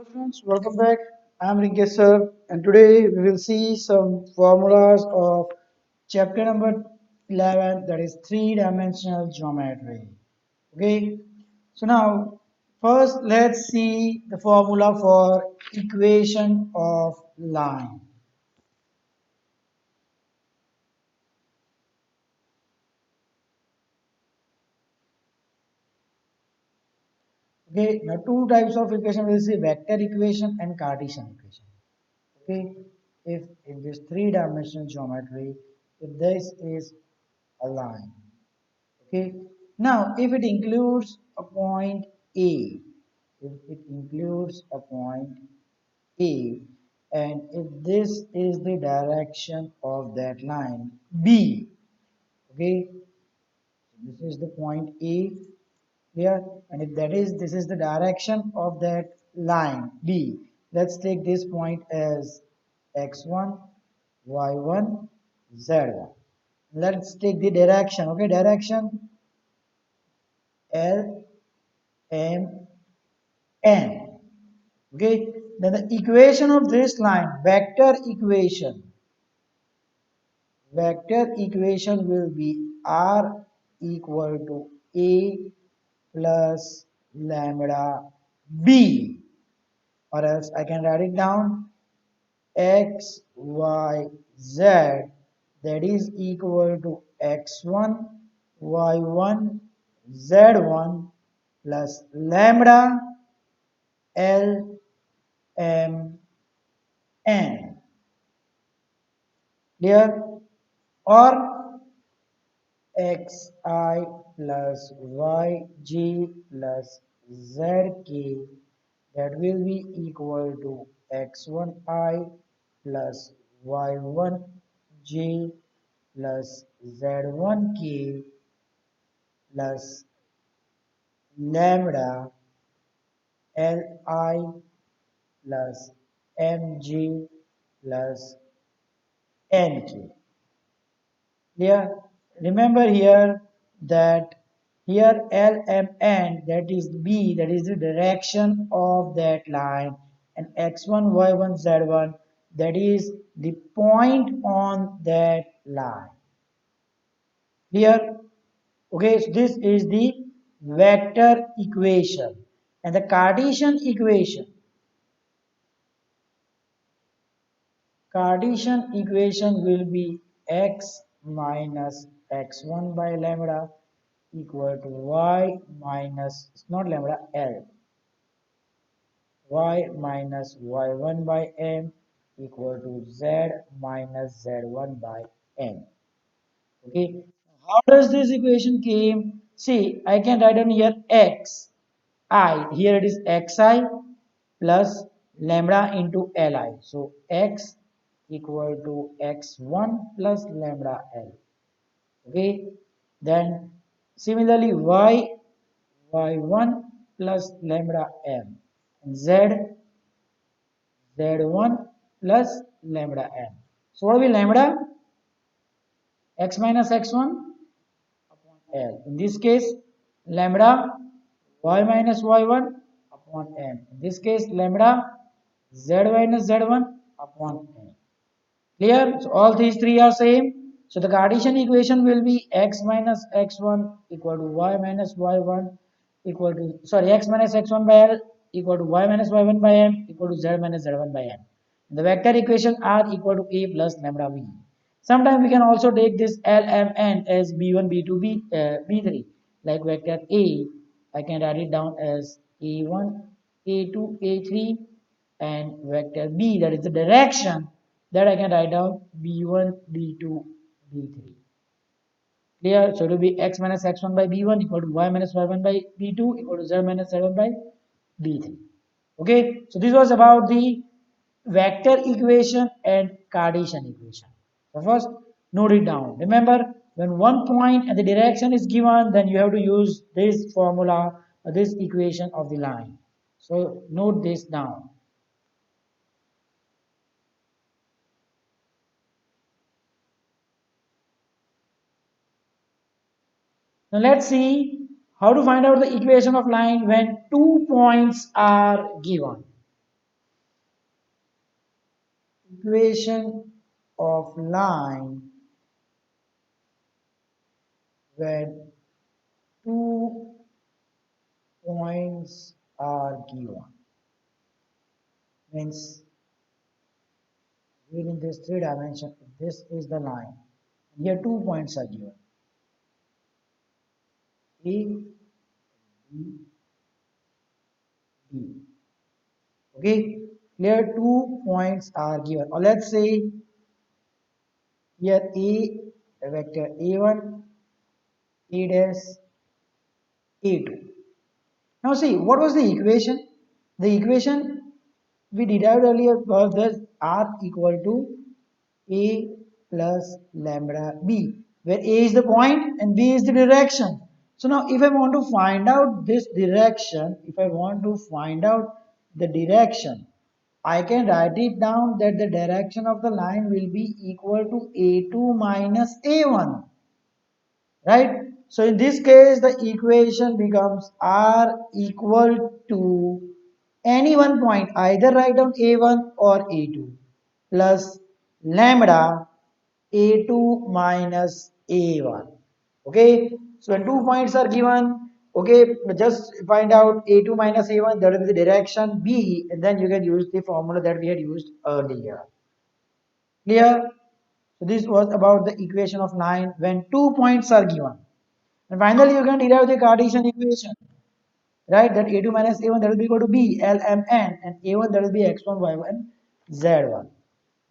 Hello friends, welcome back. I'm Rinkesh sir, and today we will see some formulas of chapter number 11, that is three-dimensional geometry. Okay, so now first let's see the formula for equation of line. Okay, now two types of equation we will see: vector equation and Cartesian equation. Okay, if in this three-dimensional geometry, if this is a line. Okay. Now, if it includes a point A, if it includes a point A, and if this is the direction of that line B, okay, this is the point A here, and if that is this is the direction of that line B, let's take this point as x1, y1, z1. Let's take the direction, okay, direction L M N. Okay, then the equation of this line, vector equation will be R equal to A plus lambda B, or else I can write it down x, y, z, that is equal to x1, y1, z1 plus lambda L M N. Clear? Or xi plus yj plus zk, that will be equal to x1i plus y1j plus z1k plus lambda li plus mj plus nk. Here, remember here that here LMN, that is B, that is the direction of that line, and X1, Y1, Z1, that is the point on that line. Here, okay, so this is the vector equation, and the Cartesian equation will be x minus x1 by lambda equal to y minus, it's not lambda, L, y minus y1 by m equal to z minus z1 by m. Okay, how does this equation came? See, I can write down here x I, here it is xi plus lambda into li. So x equal to x1 plus lambda l. Okay, then similarly y1 plus lambda m, and z1 plus lambda m. So what will be lambda? X minus x1 upon l. In this case, lambda y minus y1 upon m. In this case, lambda z minus z1 upon m. Clear? So all these three are same. So the Cartesian equation will be x minus x1 equal to y minus y1 equal to, sorry, x minus x1 by l equal to y minus y1 by m equal to z minus z1 by m. The vector equation r equal to a plus lambda v. Sometimes we can also take this L M N as b1, b2, b3. Like vector a, I can write it down as a1, a2, a3, and vector b, that is the direction, that I can write down b1, b2, b3. Clear? So it will be x minus x1 by b1 equal to y minus y1 by b2 equal to z minus z1 by b3. Okay, so this was about the vector equation and Cartesian equation. So first, note it down. Remember, when one point and the direction is given, then you have to use this formula or this equation of the line. So note this down. Now let's see how to find out the equation of line when 2 points are given. equation of line when two points are given. Means within this three dimension, this is the line. Here 2 points are given. A, B, D. Okay, here 2 points are given. Or let's say here a vector A1, A dash, A2. Now see, what was the equation? The equation we derived earlier was that R equal to A plus lambda B, where A is the point and B is the direction. So now if I want to find out this direction, if I want to find out the direction, I can write it down that the direction of the line will be equal to A2 minus A1, right? So in this case the equation becomes R equal to any one point, either write down A1 or A2 plus lambda A2 minus A1. Okay, so when 2 points are given, okay, just find out A2 minus A1, that is the direction B, and then you can use the formula that we had used earlier. Clear? So this was about the equation of line when 2 points are given. And finally, you can derive the Cartesian equation, right? That A2 minus A1 that will be equal to B, L, M, N, and A1 that will be X1, Y1, Z1.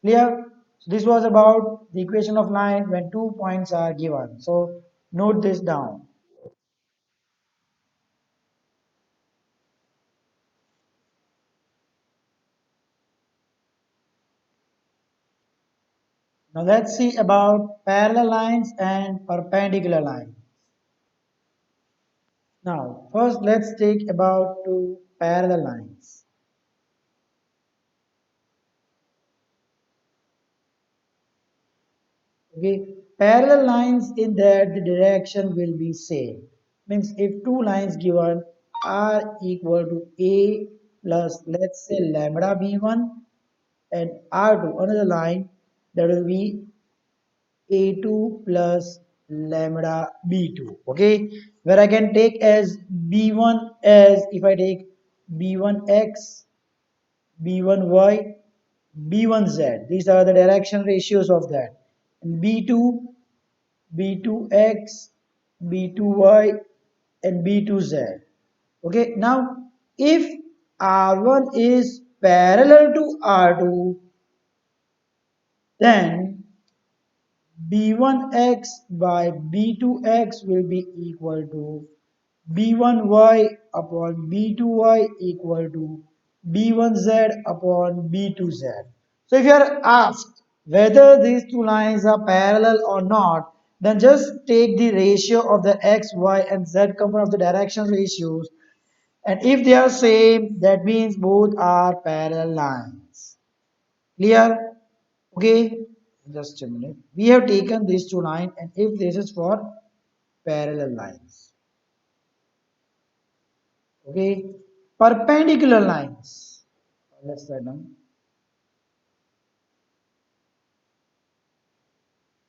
Clear? So this was about the equation of line when 2 points are given. So note this down. Now let's see about parallel lines and perpendicular lines. Now first let's take about two parallel lines. Okay, parallel lines in that the direction will be same. Means if two lines given are equal to A plus let's say lambda B1 and R2 another line that will be A2 plus lambda B2. Okay, where I can take as B1 as if I take B1x, B1y, B1z. These are the direction ratios of that. And B2, B2x, B2y, and B2z. Okay, now if R1 is parallel to R2, then B1x by B2x will be equal to B1y upon B2y equal to B1z upon B2z. So if you are asked whether these two lines are parallel or not, then just take the ratio of the x, y and z component of the direction ratios, and if they are same, that means both are parallel lines. Clear? Okay, just a minute. We have taken these two lines, and if this is for parallel lines. Okay, perpendicular lines. Let's write down.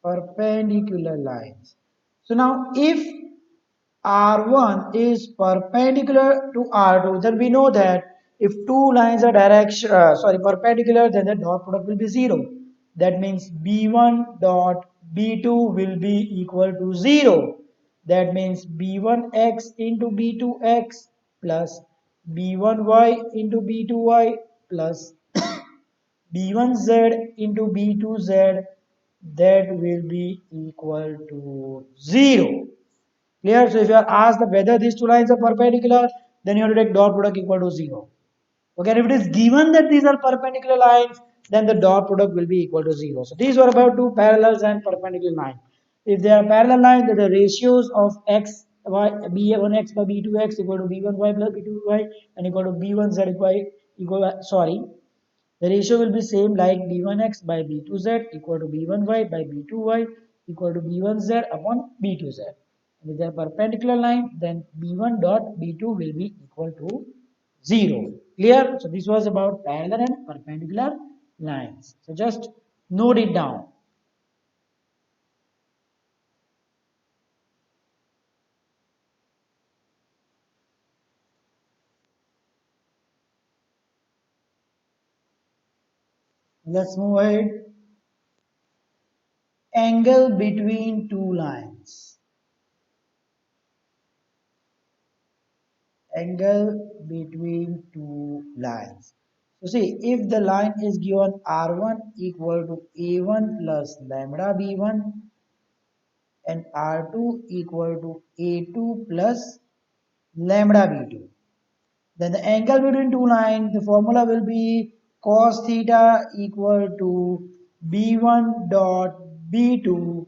Perpendicular lines. So now if R1 is perpendicular to R2, then we know that if two lines are perpendicular, then the dot product will be 0. That means B1 dot B2 will be equal to 0. That means B1x into B2x plus B1y into B2y plus B1z into B2z, that will be equal to 0. Clear? So if you are asked whether these two lines are perpendicular, then you have to take dot product equal to 0. Okay, and if it is given that these are perpendicular lines, then the dot product will be equal to 0. So these were about two parallels and perpendicular lines. If they are parallel lines, then the ratios of x, y, b1x by b2x equal to b1y plus b2y and equal to b1z the ratio will be same like b1x by b2z equal to b1y by b2y equal to b1z upon b2z. And if they are perpendicular line, then b1 dot b2 will be equal to 0. Clear? So this was about parallel and perpendicular lines. So just note it down. Let's move ahead. Angle between two lines. Angle between two lines. So see, if the line is given R1 equal to A1 plus lambda B1 and R2 equal to A2 plus lambda B2, then the angle between two lines, the formula will be cos theta equal to B1 dot B2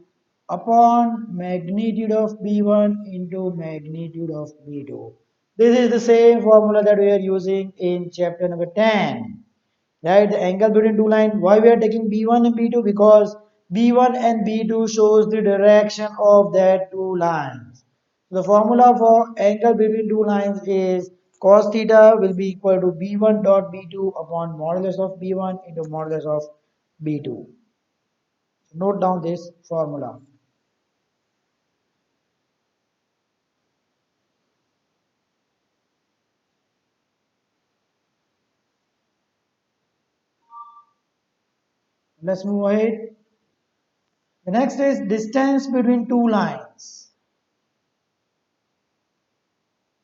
upon magnitude of B1 into magnitude of B2. This is the same formula that we are using in chapter number 10. Right, the angle between two lines. Why we are taking B1 and B2? Because B1 and B2 shows the direction of that two lines. The formula for angle between two lines is cos theta will be equal to B1 dot B2 upon modulus of B1 into modulus of B2. Note down this formula. Let's move ahead. The next is distance between two lines.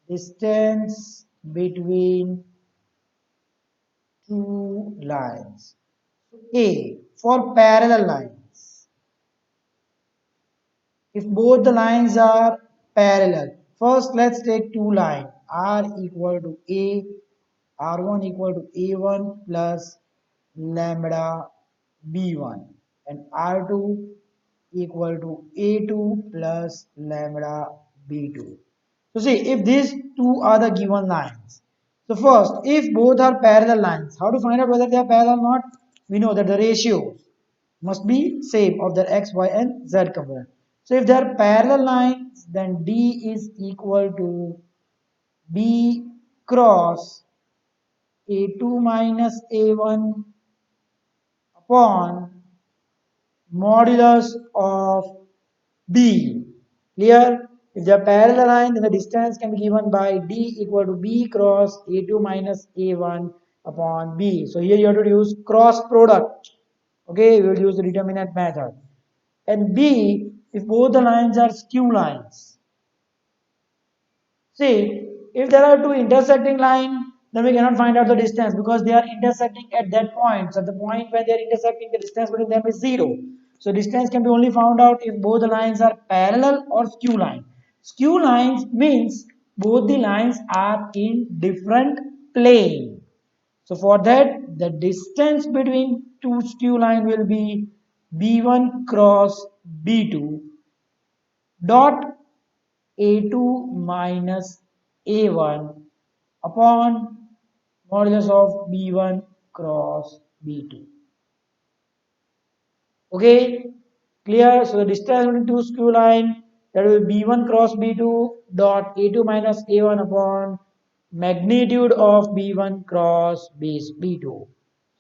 Distance between two lines. A, for parallel lines. If both the lines are parallel, first let's take two lines R equal to A, R1 equal to A1 plus lambda B1 and R2 equal to A2 plus lambda B2. So see, if these two are the given lines. So first, if both are parallel lines, how to find out whether they are parallel or not? We know that the ratios must be same of their x, y and z component. So if they are parallel lines, then D is equal to B cross A2 minus A1 upon modulus of B. Clear? If they are parallel line, then the distance can be given by D equal to B cross A2 minus A1 upon B. So here you have to use cross product. Okay, we will use the determinant method. And B, if both the lines are skew lines. See, if there are two intersecting lines, then we cannot find out the distance because they are intersecting at that point. So at the point when they are intersecting, the distance between them is 0. So distance can be only found out if both the lines are parallel or skew line. Skew lines means both the lines are in different plane. So for that, the distance between two skew line will be B1 cross B2 dot A2 minus A1 upon modulus of B1 cross B2. Okay, clear? So the distance between two skew line, that will be B1 cross B2 dot A2 minus A1 upon magnitude of B1 cross B2.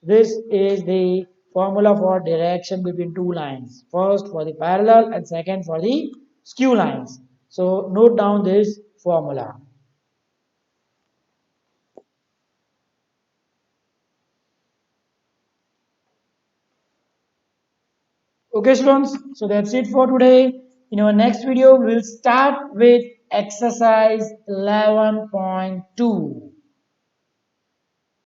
This is the formula for direction between two lines. First for the parallel and second for the skew lines. So note down this formula. Okay students, so that's it for today. In our next video, we'll start with exercise 11.2.